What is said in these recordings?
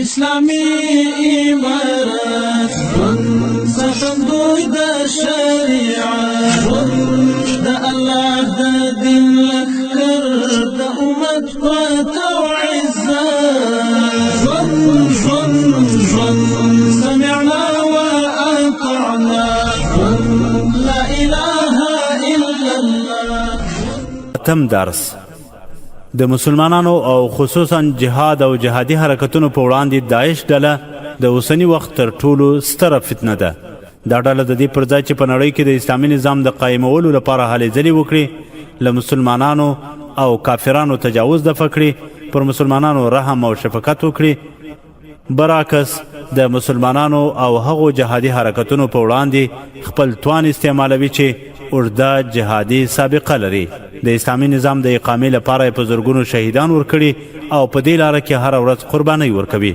اسلامی امارت سخندوی د شریعت د الله د دین لخر د امت قوت او عزت سمعنا واطعنا لا اله الا الله. تم درس د مسلمانانو او خصوصا جهاد او جهادي حرکتونو په وړاندې داعش ډله د اوسني وخت تر ټولو ستره فتنه ده. دا ډله د دې پر ځای چې په نړۍ کې د اسلامي نظام د قایمولو لپاره هلې ځلې وکړي، له مسلمانانو او کافرانو تجاوز دفع کړي، پر مسلمانانو رحم او شفقت وکړي، برعکس د مسلمانانو او هغو جهادي حرکتونو په وړاندې خپل توان استعمالوي چې اوږده جهادي سابقه لري. د اسلامي نظام د اقامې لپاره په زرګونو شهیدان ورکړي او په دې لاره کې هره ورځ قربانۍ ورکوي.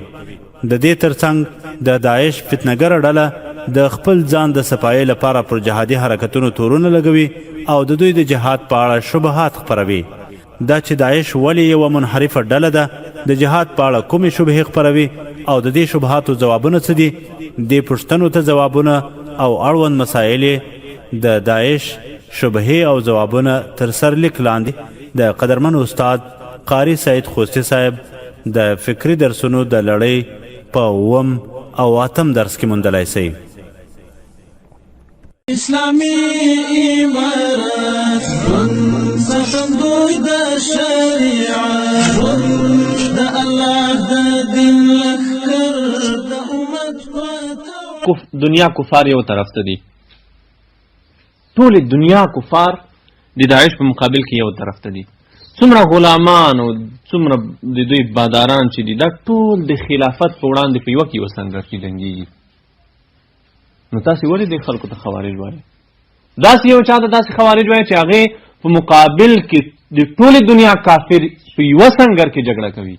د دې ترڅنګ د داعش فتنهګره ډله د خپل ځان د صفایۍ لپاره پر جهادي حرکتونو تورونه لګوي او د دوی د جهاد په اړه شبهات خپروي. دا چې داعش ولې یوه منحرفه ډله ده، د جهاد په اړه کومې شبهې خپروي او د دې شبهاتو ځوابونه څه دي، دې پوښتنو ته ځوابونه او اړوند مسایل د داعش شبهې او ځوابونه تر سرلیک لاندې د قدرمن استاد قاری سید خوستی صاحب د فکري درسونو د لړۍ په 8 او 8 درس کې موندلی شئ. اسلامی امارت سخندوی د شریعت د الله د دین لخر د امت قوت. دنیا کفار یو طرف ته دي، ټول دنیا کفار د داعش په مقابل کې یو طرف ته دي. څومره غلامان او څومره د دوی باداران چې دي، دا ټول د خلافت په وړاندې په یوه کې یو سنګر کې جنګېږي. نو تاسې ولې دې خلکو ته خوارج وایي؟ داسې یو چا ته داسې خوارج وایي چې هغې په مقابل کې د ټولې دنیا کافر په یوه سنګر کې جګړه کوي.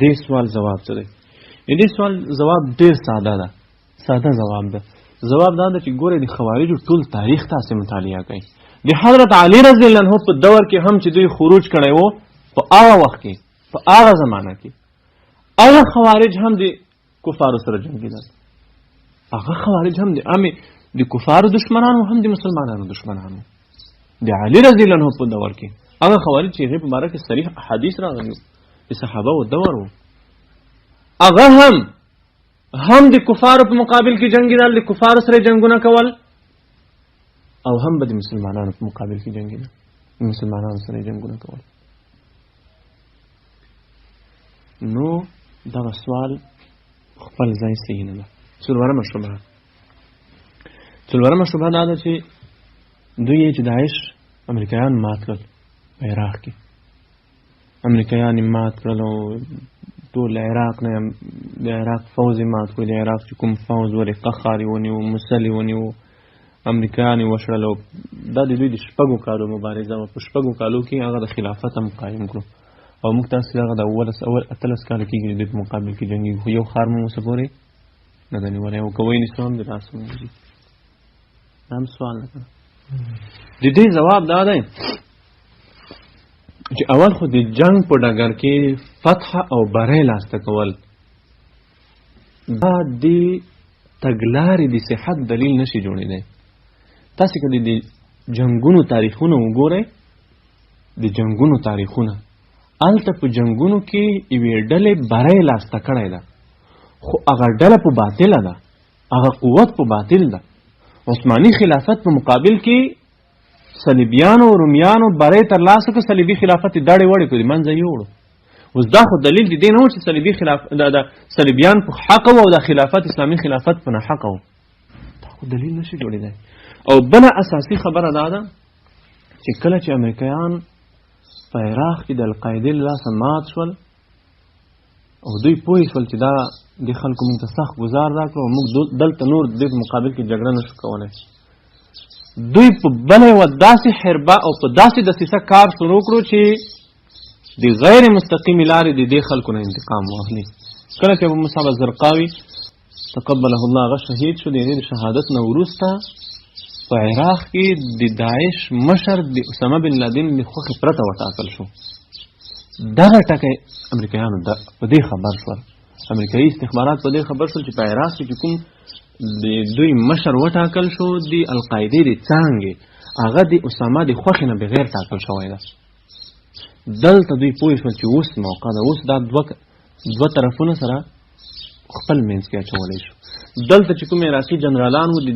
دې سوال جواب څه دی؟ دې سوال جواب ډېر ساده ده، ساده جواب ده. جواب دا ده چې ګوره د خوارجو ټول تاریخ تاسې مطالعه کوئ. د حضرت علی رضی الله عنه په دور کې هم چې دوی خروج کړی و، په هغه وخت کې، په هغه زمانه کې هغه خوارج هم د کفارو سره جنګېدل. هغه خوارج هم د کفارو دشمنانو، هم د مسلمانانو دشمنانو. د علی رضی الله عنه په دور کې هغه خوارج چې هغې په باره کې صریح احادیث راغلي د صحابه و دور و، هغه هم د کفارو په مقابل کې جنګېدل، د کفارو سره جنګونه کول، او هم به د مسلمانانو په مقابل کې جنګېدل، د مسلمانانو سره جنګونه کول. نو دغه سوال خپل ځای صحیح نه ده. څلورمه شبهه دا ده چې دوی چې داعش امریکایان مات کړل په عراق کې، امریکایان یې مات کړل او ټول عراق نه د عراق فوز یې مات کړل. د عراق چې کوم فوز ولې قخار یې ونیو، مسل یې ونیو، امریکایان یې وشړل. او دا د دوی د 6 کالو مبارزه وه. په 6 کالو کې هغه د خلافت هم قایم کړو. او موږ تاسې هغه د اول 18 کاله کېږي د دوی په مقابل کې جنګېږي، خو یو ښار مو اوسه پورې نه ده نیولی. او که ویې نیسو هم د داسې موږي. دا هم سوال نه کړه. د دې ځواب دا دی چې اول خو د جنگ په ډګر کې فتح او بری لاسته کول، دا د تګلارې د صحت دلیل نشي جوړېدی. تاسې که د جنګونو تاریخونه وګورئ، د جنګونو تاریخونه، هلته په جنګونو کې یوې ډلې بری لاسته کړی ده، خو هغه ډله په باطله ده، هغه قوت په باطل ده. عثماني خلافت په مقابل کې صلیبیانو او رومیانو بری ترلاسه کړه، صلیبي خلافت یې داړې وړې کړو، د منځه یې وړو. اوس دا خو دلیل د دې نه و چې صلیبیان په حق و او د خلافت اسلامي خلافت په ناحقه و. دا خو دلیل نشي جوړېدی. او بله اساسي خبره دا ده چې کله چې امریکایان په عراق کې د القاعدې له لاسه مات شول او دوی پوه شول چې دا د خلکو موږ ته سخت ګزار راکړو او موږ دلته نور د دې په مقابل کې جګړه نشو کولی، دوی په بله یوه داسې حربه او په داسې دسیسه کار شروع کړو چې د غیر مستقیمې لارې د دې خلکو نه انتقام واخلي. کله چې ابو مصعب الزرقاوي تقبله الله هغه شهید شو، د هغې د شهادت نه وروسته په عراق کې د داعش مشر د اسامه بن لادن د خوښې پرته وټاکل شو. دغه ټکی امریکایانو په دې خبر شول، امریکایي استخبارات په دې خبر شول چې په عراق کې کوم د دوی مشر وټاکل شو د القاعدې د څانګې، هغه د اسامه د خوښې نه بغیر ټاکل شوی ده. دلته دوی پوه شول چې اوس موقع ده، اوس دا دوه طرفونه سره خپل منځ کې اچولی شو. دلته چې کوم عراقي جنرالان وو د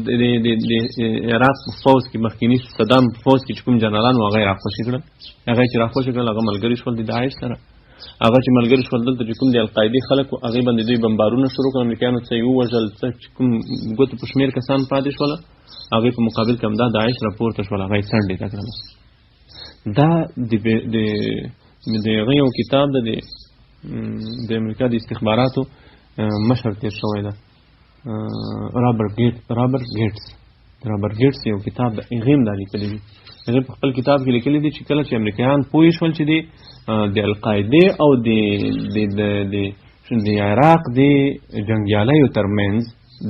عراق په فوج کې مخکیني صدام فوج کې چې کوم جنرالان وو هغه یې راخوشي کړل، هغه چې راخوشي کړل هغه ملګري شول د داعش سره. هغه چې ملګري شول دلته چې کوم د القاعدې خلک وو هغې باندې دوی بمبارونه شروع کړل، امریکایانو څه یې ووژل، څه چې کوم ګوتو په شمېر کسان پاتې شول هغې په مقابل کې همدا داعش راپورته شول، هغه یې څنډې ته کړله. دا د هغه یو کتاب ده د امریکا د استخباراتو مشر تیر شوی ده، رابرټ ګیټس یو کتاب د هغې هم دا لیکلی دي. هغې په خپل کتاب کې لیکلی دي چې کله چې امریکایان پوه شول چې د القاعدې او د عراق د جنګیالیو ترمنځ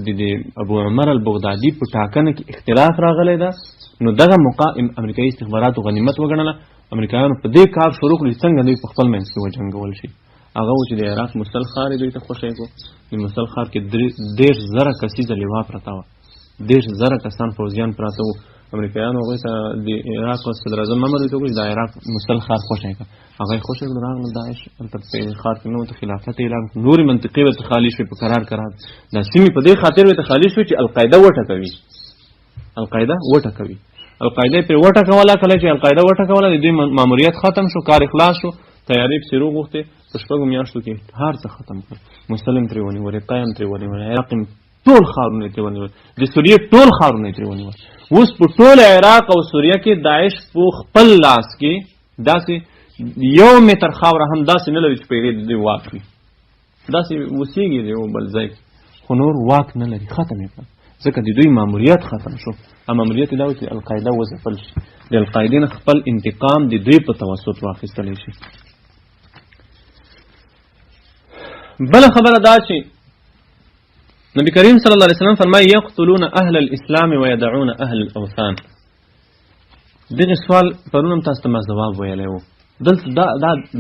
د ابو عمر البغدادي په ټاکنه کې اختلاف راغلی ده، نو دغه موقع امریکایي استخباراتو غنیمت وګڼله. امریکایانو په دې کار شروع کړي څنګه دوی په خپل منځ کې وجنګول شي. هغه و چې د عراق موسل ښار یې دوی ته خوښی کړو. د موسل ښار کې 10,000 کسیزه لوا پرته وه، 10,000 کسان فوځیان پراته وو. امریکایانو هغوی ته د عراق صدراعظم امر ورته وکړو چې د عراق موسل ښار خوښی کړه، هغه یې خوښی کړو. راغله داعش هلته په ښار کې نه ورته خلافت اعلان کړو، نورې منطقې ورته خالي شوې په قرار دا سیمې په دې خاطر ورته خالي شوې چې القاعده وټکوي، القاعده پرې وټکوله. کله چې القاعده وټکوله د دوی ماموریت ختم شو، کار خلاص شو، تیاری پسې روغوښتې، په شپږو میاشتو کې هر څه ختم کړ. موسل هم ترې ونیولې، قایم ترې ونیولې، عراق هم ټول ښارونه یې ترې ونیول، د سوریې ټول ښارونه یې ترې ونیول. اوس په ټول عراق او سوریه کې داعش په خپل لاس کې داسې 1 متر خاوره هم داسې نه لري چې په هغې د دوی واک وي، داسې اوسېږي د یو بل ځای کې، خو نور واک نه لري، ختم یې کړل. ځکه د دوی ماموریت ختم شو. ماموریت یې دا و چې القاعده وځپل شي، د القاعدې نه خپل انتقام د دوی په توسط واخیستلی شي. بله خبره دا چې نبی کریم صلی الله علیه وسلم فرمایي یقتلون اهل الاسلام ويدعون اهل الاوثان. دغه سوال پرون هم تاسو ته ما ځواب ویلی و. دلته دا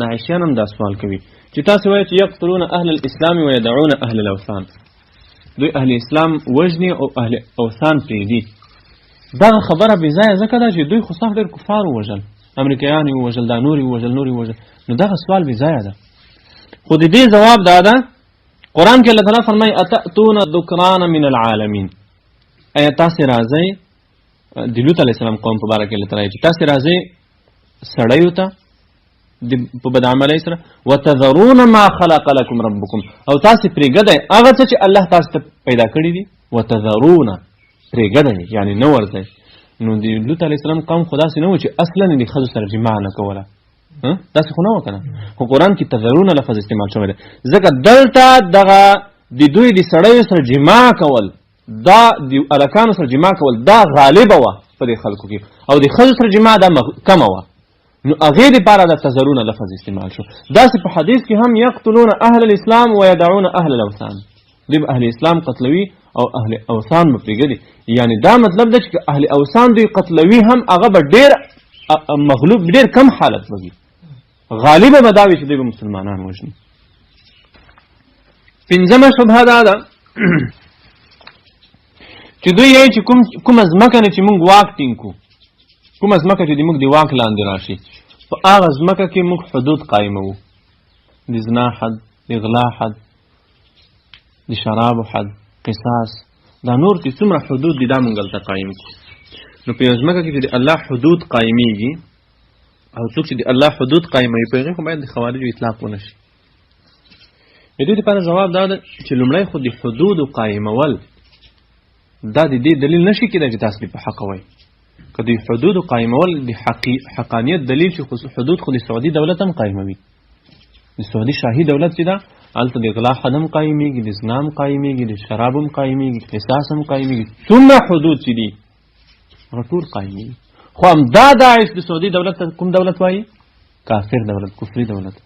داعشیان هم دا سوال کوي چې تاسو وایئ چې یقتلون اهل الاسلام ويدعون اهل الاوثان، دوی اهل اسلام وژني او اهل اوثان پرېږدي. دغه خبره بې ځایه ځکه ده چې دوی خو صاف ډېر کفار ووژل، امریکایان یې ووژل، دا نور یې ووژل، نو دغه سوال بې ځایه ده. خو د دې ځواب دا ده، قرآن کې الله تعالی فرمایي اتأتون الذکران من العالمین. ایا تاسې راځئ، د لوط علیه السلام قوم په باره کې الله تعالی چې تاسې راځئ سړیو ته په بدعملۍ سره، وتذرون ما خلق لكم ربكم، او تاسې پرېږدئ هغه څه چې الله تاسو ته پیدا کړي دي. وتذرون پرېږدئ یعنې نه ورځئ. نو د لوط علیه السلام قوم خو داسې نه و چې اصلا د ښځو سره جماع نه کوله، داسې خو نه و که نه، خو قرآن کې تذرون لفظ استعمال شوی دی. ځکه دلته دغه د دوی د سړیو سره جماع کول، دا د هلکانو سره جماع کول دا غالبه وه په دې خلکو کې، او د ښځو سره جماع دا کمه وه. نو هغې دپاره د تذرون لفظ استعمال شو. داسې په حدیث کې هم یقتلون اهل الاسلام ويدعون اهل الاوثان، دوی به اهل اسلام قتلوي او اهل اوثان به پرېږدي. یعنې دا مطلب ده چې اهل اوثان دوی قتلوي هم هغه به ډېر مغلوب، ډېر کم حالت به وي، غالبه به دا وي چې دوی به مسلمانان وژني. پنځمه شبهه دا ده چې دوی یې چې کومه ځمکه نه چې موږ واک ټینګ کړو، کومه ځمکه چې د موږ د واک لاندې راشي، په هغه ځمکه کې موږ حدود قایموو، د زنا حد، د غلا حد، د شرابو حد، قصاص، دا نور چې څومره حدود دي دا موږ هلته قایم کړو. نو په یوه ځمکه کې چې د الله حدود قایمیږي او څوک چې د الله حدود قایموي په هغې خو باید د خوارجو اطلاق ونه شي. د دې لپاره جواب دا ده چې لومړی خو د حدودو قایمول دا د دې دلیل نشي کېدای چې تاسو په حق وایي. که د حدودو قایمول د حقانیت دلیل چې حدود خو د سعودي دولت هم قایموي، د سعودي شاهي دولت چې ده هلته د غلا حد هم قایمیږي، د زنا هم قایمیږي، د شراب هم قایمیږي، قصاص هم قایمیږي، څومره حدود چې دي هغه ټول قایمیږي. خو همدا داعش د سعودي دولت ته کوم دولت وایي؟ کافر دولت، کفري دولت.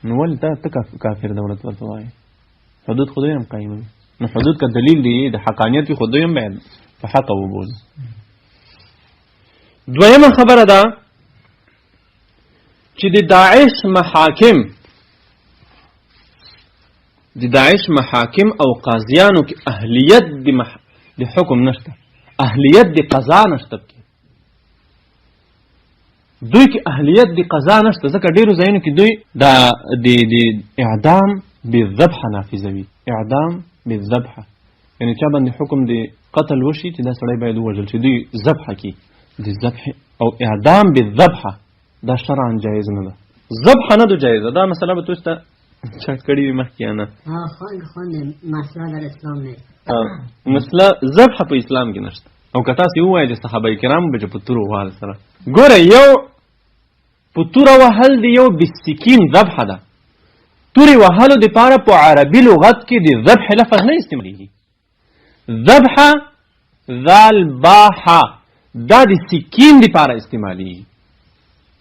نو ولې ته کافر دولت ورته وایي؟ حدود خو دوی هم قایموي. نو حدود که دلیل دی د حقانیت خو دوی هم باید په حقه وبولو. دویمه خبره ده چې د داعش محاکم او قاضیانو کې اهلیت د حکم نشته، اهلیت د قضا نشته، دوی کې اهلیت د قضا نشته، ځکه ډیرو ځایونو کې دوی د اعدام بالذبح نافذوي. اعدام بالذبح یعنی چا باندې حکم د قتل وشي چې دا سړی باید ووژل شي، دوی ذبح کی د ذبح او اعدام بالذبح دا شرعاً جایز نه ده. ذبح نه ده جایزه، دا مسله به تاسو ته چا کړی وي مخکیانه. مسله در اسلام نه، مسله ذبح په اسلام کې نشته. او که تاسو ووایئ چې صحابه کرام به په تور وهل سره ګوره یو په تور وهل دی، یو بالسکین ذبح ده. توري وهلو د پاره په عربي لغت کې د ذبح لفظ نه استعمالېږي. ذبح ذال باحه دا د سکین د پاره استعمالېږي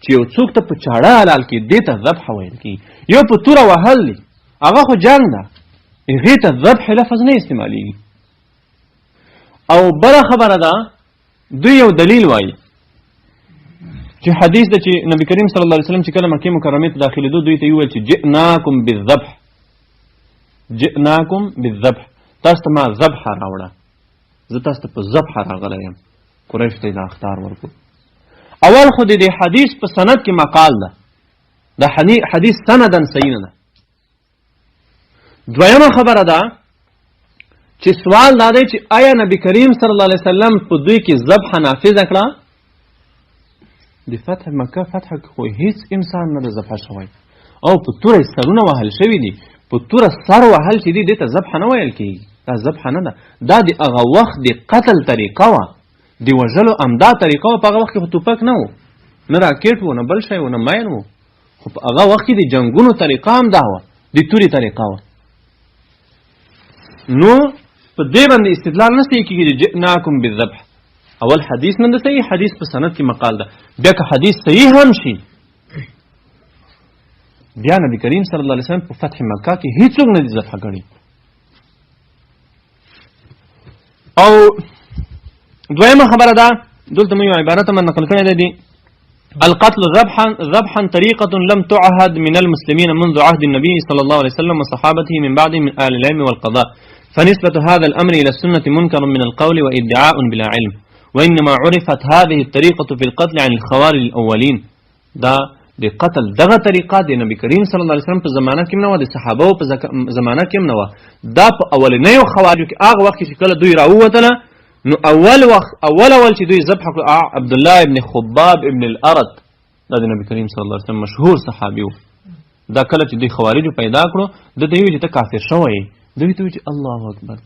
چې یو څوک ته په چاړه حلال کې دې ته ذبح ویل کېږي. یو په توره وهل دی هغه خو جنګ ده، هغې ته ذبح لفظ نه استعمالېږي. او بله خبره ده دوی یو دلیل وایي چې حدیث ده چې نبی کریم صلی الله علیه وسلم چې کله مکې مکرمې ته داخلېدو دوی ته یې وویل چې جئناکم بالذبح تاسو ته ما ذبح راوړه، زه تاسو ته په ذبح راغلی یم. قریش ته یې دا اخطار ورکړو. اول خو د دې حدیث په سند کې مقال ده، دا حدیث سندن صحیح نه ده. دویمه خبره ده چې سوال دا دی چې آیا نبی کریم صلی الله علیه وسلم په دوی کې ذبح نافذه کړه؟ د فتح مکه فتح خو هیڅ انسان نه ده ذبح شوی، او په توره سرونه وهل شوي دي. په توره سر وهل چې دي دې ته ذبح نه ویل کېږي، دا ذبح نه ده. دا د هغه وخت د قتل طریقه وه، د وژلو امدا طریقه وه. په هغه وخت کې خو توپک نه و، نه راکټ و، نه بل شی و، نه ماین و، خو په هغه وخت کې د جنګونو طریقه هم دا وه، د تورې طریقه وه. نو په دې باندې استدلال نه صحیح کېږي چې جئناکم بالذبح. اول حدیث نه ده صحیح، حدیث په سند کې مقال ده. بیا که حدیث صحیح هم شي، بیا نبی کریم صلی الله علیه وسلم په فتح مکه کې هیڅوک نه دي ذبح کړي. او دویمه خبره ده دلته مې یو عبارت هم نقل کړی دی: القتل ذبحا طريقة لم تعهد من المسلمين منذ عهد النبي صلى الله عليه وسلم وصحابته من بعده من أهل العلم والقضاء، فنسبة هذا الأمر إلى السنة منكر من القول وادعاء بلا علم، وإنما عرفت هذه الطريقة في القتل عن الخوارج الأولين. دا د قتل دغه طریقه د نبی کریم صلی الله علیه وسلم په زمانه کې نه و، د صحابه په زمانه کې نه و. دا په اولنیو خوارجو کې هغه وخت چې کله دوی راووتله، نو اول چې دوی ذبح کړو عبد الله ابن خباب ابن الارد، دا د نبی کریم صلی الله علیه وسلم مشهور صحابي و. دا کله چې دوی خوارجو پیدا کړو د دوی چې ته کافر شوی، دوی ته چې الله اکبر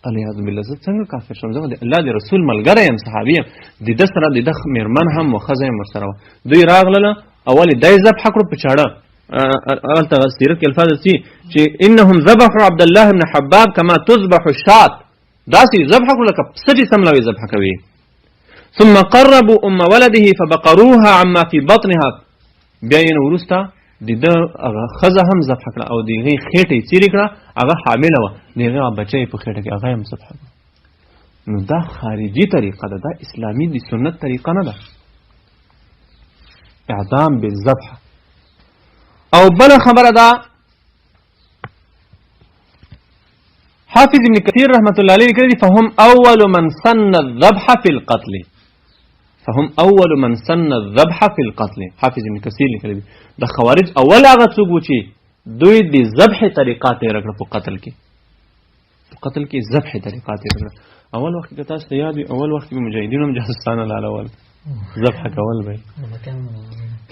الیاذ بالله، زه څنګه کافر شوم؟ زه د الله د رسول ملګری یم، صحابي یم، د ده سره د ده میرمن هم و، ښځه هم ورسره وه. دوی راغلله اول دی ذبح کړو په چاړه. هلته سیرت کې الفاظ دي چې انهم ذبحوا عبد الله بن حباب کما تذبح الشاة، داسې ذبح کړو لکه پسه چې سملوي ذبح کوي. ثم قربوا ام ولده فبقروها عما في بطنها، بیا یې وروسته د ده هغه ښځه هم ذبح کړه او د هغې خېټه یې څیرې کړه، هغه حامله وه، د هغې بچی په خېټه کې هغه هم ذبح کړه. نو دا خارجي طریقه ده، دا اسلامي د سنت طریقه نه ده، اعدام بالذبح. او بل خبره ده حافظ ابن كثير رحمة الله عليه لیکلی فهم اول من سن الذبح في القتل، فهم اول من سن الذبح في القتل. حافظ ابن كثير لیکلی د خوارج اول هغه څوک و چې دوی د ذبح طریقه تېره کړه په قتل کې، په قتل کې ذبح طریقه تېره کړه. اول وخت کې تاسو ته یاد وي، اول وخت کې مجاهدینو هم جاسوسانه لالول، ذبح کول به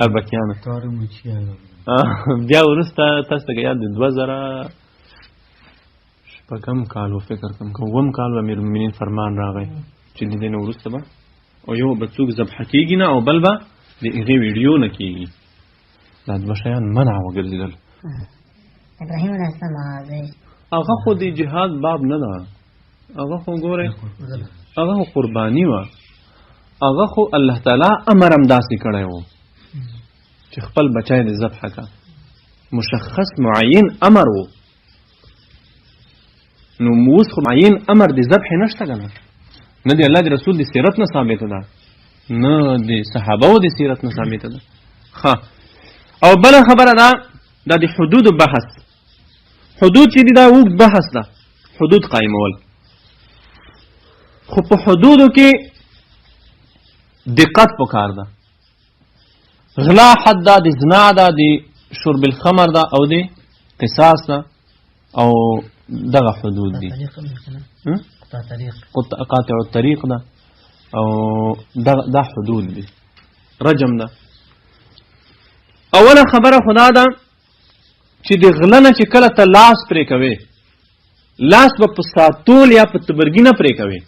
اربکیانو. بیا وروسته تاسو ته یاد دی 2000 شپږم کال و، فکر کوم اووم کال و امیر المؤمنین فرمان راغی چې د دې نه وروسته به او یو به څوک ذبح کېږي نه او بل به د هغې ویډیو نه کېږي. دا دوه شیان منع وګرځېدل. ابراهیم علیه السلام هغه خو د جهاد باب نه ده، هغه خو ګورئ هغه خو قرباني وه، هغه خو الله تعالی امر هم داسې کړی و چې خپل بچی د ذبح کا، مشخص معین امر و. نو اوس خو معین امر د ذبح نشته که نه، نه د الله د رسول د سیرت نه ثابته ده، نه د صحابهو د سیرت نه ثابته ده. ښه او بل خبره دا د حدود بحث. حدود چې دا اوږد بحث ده، حدود قائمول. خو په حدودو کې دقت پکار ده. غلا حد ده، د زنا ده، د شرب الخمر ده، او د قصاص ده، او دغه حدود دي. قاطع الطريق ده، او دا حدود دي. رجم ده. اوله خبره خدا ده چې د غلنه چې کله ته لاس پرې کوي، لاس به په ساتول یا په تبرګي نه پرې کوي،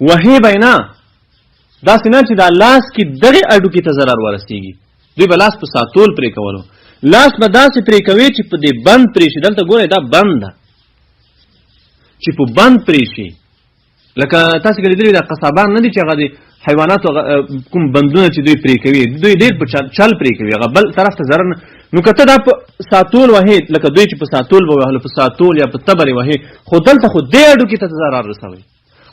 وهي بینا داسې نه چې دا لاس کې دغه اډو کې ته ضرر ورسیږي. دوی به لاس په ساتول پرې کولو، لاس به داسې پرې کوي چې په دې بند پرې شي. دلته ګورئ دا بند ده چې په بند پرې شي. لکه تاسو کې لیدلي دا قصابان نه دي چې هغه د حیواناتو کوم بندونه چې دوی پرې کوي، دوی ډېر په چل پرې کوي، هغه بل طرف ته ضرر نه. نو که ته دا په ساتول وهې، لکه دوی چې په ساتول به وهلو، په ساتول یا په تبر وهې، خو دلته خو دې اډو کې ته ضرر رسوي،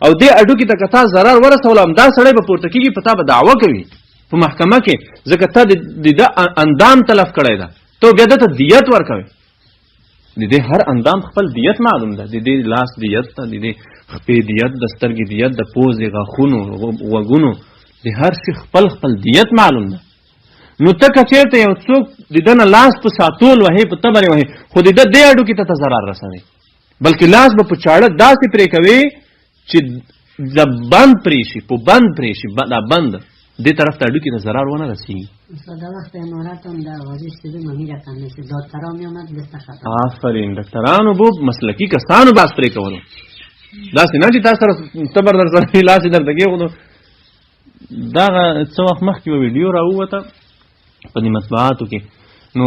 او دې اډو کې ته که تا ضرر ورسول، همدا سړی به پورته کېږي، په تا به دعوه کوي په محکمه کې، ځکه ته د ده اندام تلف کړی ده، ته بیا دته دیت ورکوي. د دې هر اندام خپل دیت معلوم ده. د دې لاس دیت ده، د دې خپې دیت، د سترګې دیت، د پوزې، غاښونو، غوږونو، د هر شي خپل خپل دیت معلوم ده. نو ته که چېرته یو څوک د ده نه لاس په ساتول وهې، په تبرې وهې، خو د ده دې اډو کې ته ضرر رسوي، بلکې لاس به په چاړه داسې پرې کوي چې د بند پرې شي، په بند پرې شي، دا بند دې طرف ته اډو کې ته ضرر ونه رسېږي. آفرین، ډاکټرانو به مسلکي کسانو باس پرې کولو، داسې نه چې تاسو سره تبر در سره لاس یې درته کېښودو. دغه څه وخت مخکې یوه ویډیو راووته په دې مطبوعاتو کې، نو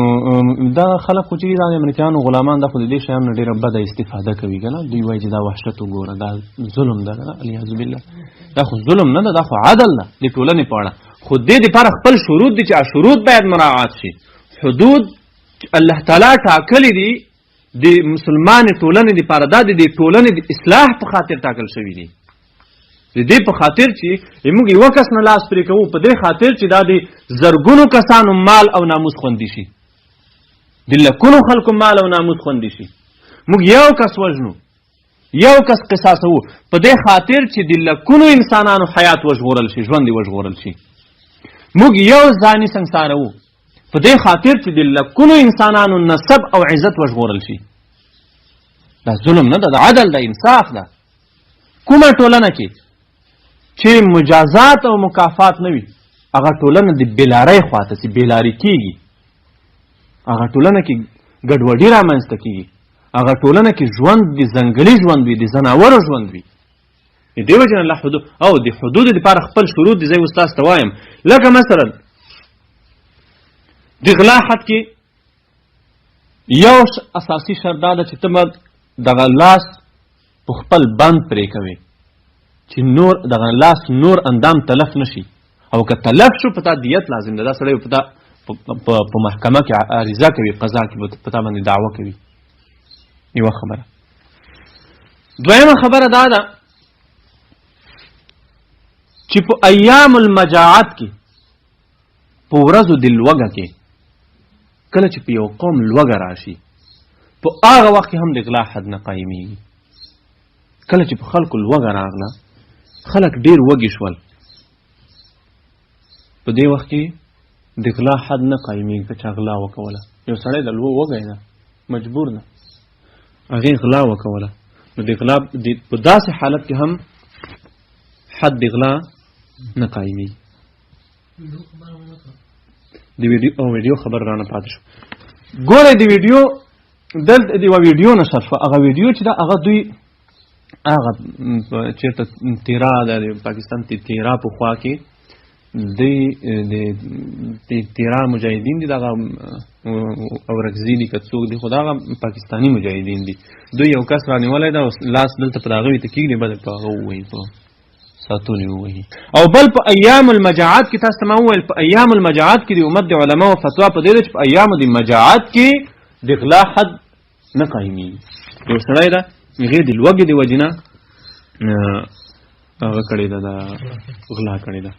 دغه خلک خو چې دا د امریکایانو غلامان دا خو د دې شیانو نه ډېره بده استفاده کوي که نه. دوی وایي چې دا وحشت وګوره، دا ظلم ده، الیاذ بالله. دا خو ظلم نه ده، دا خو عدل ده د ټولنې په اړه. خو دې دپاره خپل شروط دي چې شروط باید مراعات شي. حدود الله تعالی ټاکلي دي د مسلمانې ټولنې دپاره، دا د دې ټولنې د اصلاح په خاطر ټاکل شوي دي. د دې په خاطر چې موږ یوه کس نه لاس پرې کوو، په دې خاطر چې دا د زرګونو کسانو مال او ناموس خوندي شي، د لکونو خلکو مال او ناموس خوندي شي. موږ یو کس وژنو، یو کس قصاصوو، په دې خاطر چې د لکونو انسانانو حیات وژغورل شي، ژوند یې وژغورل شي. موږ یو ځاني سنګساروو، په دې خاطر چې د لکونو انسانانو نسب او عزت وژغورل شي. دا ظلم نه ده، دا عدل ده، انصاف ده. کومه ټولنه کې چې مجازات او مکافات نه وي، هغه ټولنه د بېلارۍ خواته چې بېلاري کېږي، هغه ټولنه کې ګډوډي رامنځته کېږي، هغه ټولنه کې ژوند د ځنګلي ژوند وي، د ځناورو ژوند وي. د دې وجې نه الله حدود او د حدودو دپاره خپل شروط دي. زه اوس تاسو ته وایم، لکه مثلا د غلا حد کې یو اساسي شرط دا ده چې ته به دغه لاس په خپل بند پرې کوې چې نور دغه لاس نور اندام تلف نشي، او که تلف شو په تا دیت لازم ده. دا سړی په تا په محکمه کې عریضه کوي، قضا کې په تا باندې دعوه کوي. یوه خبره. دویمه خبره دا ده چې په ایام المجاعت کې، په ورځو د لوږه کې، کله چې په یو قوم لوږه راشي، په هغه وخت کې هم د غلا حد نه قایمیږي. کله چې په خلکو لوږه راغله، خلک ډېر وږي شول، په دې وخت کې د غلا حد نه قایمیږي. که چا غلا وکوله، یو سړی د وږی ده، مجبور ده، هغې غلا وکوله، نو د غلا په داسې حالت کې هم حد د غلا نه قایمیږي. د ویډیو خبر رانه پاتې شو. ګورئ د ویډیو دلته د یوه ویډیو نشر شوه. هغه ویډیو چې ده، هغه دوی هغه چېرته تیرا ده، د پاکستان تیرا په خوا کې دوی د تیرا مجاهدین دي، دغه اورکزي دي که څوک دي، خو دغه پاکستاني مجاهدین دي. دوی یو کس رانیولی ده، لاس دلته په هغه ته کېږدي، بل په هغه ووهي، په ساتونې ووهي. او بل په ایام المجاعت کې تاسو ته ما وویل، په ایام المجاعت کې د امت د علماو فتوا په دې ده چې په ایامو د مجاعت کې د غلا حد نه قایمیږي. یو سړی ده، هغې د لوږې د وجې نه هغه کړې ده، د غلا کړې ده.